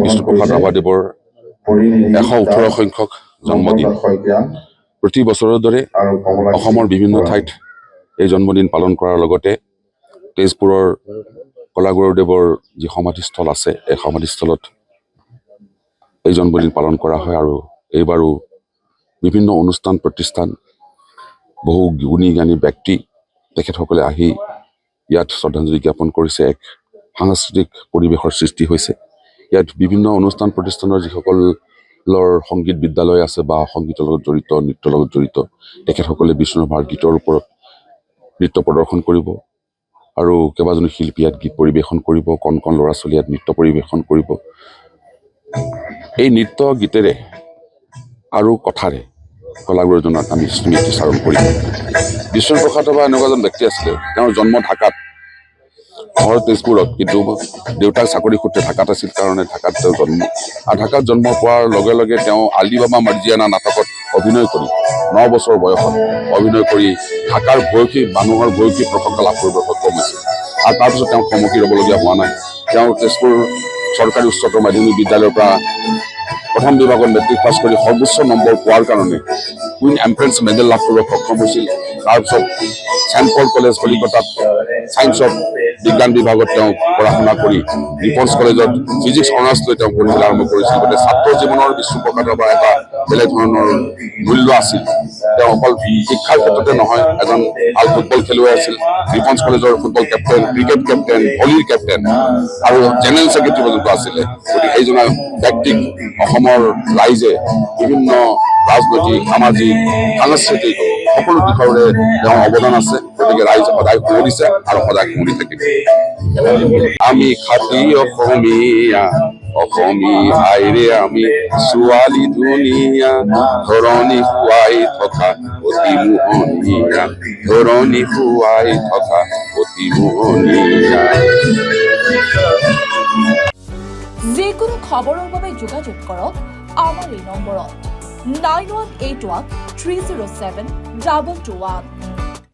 বিষ্ণুপ্ৰসাদ ৰাভাদেৱৰ 118 সংখ্যক জন্মদিন প্ৰতি বছৰৰ দৰে অসমৰ বিভিন্ন ঠাইত এই জন্মদিন পালন কৰাৰ লগতে তেজপুৰৰ কলাগুৰুদেৱৰ যি সমাধিস্থল আছে এই সমাধিস্থলত এই জন্মদিন পালন কৰা হয় আৰু এইবাৰো বিভিন্ন অনুষ্ঠান প্ৰতিষ্ঠান বহু গুণী জ্ঞানী ব্যক্তি তেখেতসকলে আহি ইয়াত শ্ৰদ্ধাঞ্জলি জ্ঞাপন কৰিছে। এক সাংস্কৃতিক পৰিৱেশৰ সৃষ্টি হৈছে। ইয়াত বিভিন্ন অনুষ্ঠান প্ৰতিষ্ঠানৰ যিসকলৰ সংগীত বিদ্যালয় আছে বা সংগীতৰ লগত জড়িত নৃত্যৰ লগত জড়িত তেখেতসকলে বিষ্ণুৰাভাৰ গীতৰ ওপৰত নৃত্য প্ৰদৰ্শন কৰিব আৰু কেইবাজনো শিল্পী ইয়াত গীত পৰিৱেশন কৰিব। কণ কণ ল'ৰা ছোৱালী ইয়াত নৃত্য পৰিৱেশন কৰিব। এই নৃত্য গীতেৰে আৰু কথাৰে কলাগুৰুজনক আমি স্মৃতিচাৰণ কৰিম। বিষ্ণুপ্ৰসাদ ৰাভা এনেকুৱা এজন ব্যক্তি আছিলে, তেওঁৰ জন্ম ঢাকাত, ঘৰ তেজপুৰত, কিন্তু দেউতাক চাকৰি সূত্ৰে ঢাকাত আছিল কাৰণে ঢাকাত তেওঁ জন্ম। আৰু ঢাকাত জন্ম পোৱাৰ লগে লগে তেওঁ আলি বাবা মাৰ্জিয়ানা নাটকত অভিনয় কৰি 9 বছৰ বয়সত অভিনয় কৰি ঢাকাৰ ভয়সী মানুহৰ ভয়সী প্ৰশংসা লাভ কৰিবলৈ সক্ষম হৈছিল। আৰু তাৰপিছত তেওঁ থমকি ৰ'বলগীয়া হোৱা নাই। তেওঁ তেজপুৰ চৰকাৰী উচ্চতৰ মাধ্যমিক বিদ্যালয়ৰ পৰা প্ৰথম বিভাগত মেট্ৰিক পাছ কৰি সৰ্বোচ্চ নম্বৰ পোৱাৰ কাৰণে কুইন এম্প্ৰেছ মেডেল লাভ কৰিব সক্ষম হৈছিল। তাৰপিছত চেণ্ট পল কলেজ কলিকতাত ছায়েন্সত বিজ্ঞান বিভাগত তেওঁ পঢ়া শুনা কৰি ডিফেন্স কলেজত ফিজিক্স অনাৰ্ছ লৈ তেওঁ পঢ়িবলৈ আৰম্ভ কৰিছিল। গতিকে ছাত্ৰ জীৱনৰ বিষ্ণুপ্ৰসাদ ৰাভাৰ এটা বেলেগ ধৰণৰ মূল্য আছিল। তেওঁ অকল শিক্ষাৰ ক্ষেত্ৰতে নহয়, এজন ভাল ফুটবল খেলুৱৈ আছিল। ডিফেন্স কলেজৰ ফুটবল কেপ্টেইন, ক্ৰিকেট কেপ্টেইন, ভলীৰ কেপ্টেইন আৰু জেনেৰেল ছেক্ৰেটাৰী পৰ্যন্ত আছিলে। গতিকে এইজন ব্যক্তিক অসমৰ ৰাইজে বিভিন্ন ৰাজনৈতিক, সামাজিক, সাংস্কৃতিক সকলো দিশৰে তেওঁৰ অৱদান আছে। গতিকে ৰাইজে সদায় শুৱৰিছে আৰু সদায় শুৱৰি থাকিব। আমি খাতি অসমীয়া, অসমীয়াইৰে আমি ছোৱালী ধুনীয়া, ধৰণী খুৱাই থকা অতি মোহনীয়া, ধৰণী খুৱাই থকা অতি মোহনীয়া। যিকোনো খবৰৰ বাবে যোগাযোগ কৰক আমাৰ এই নম্বৰত 9181 307 221।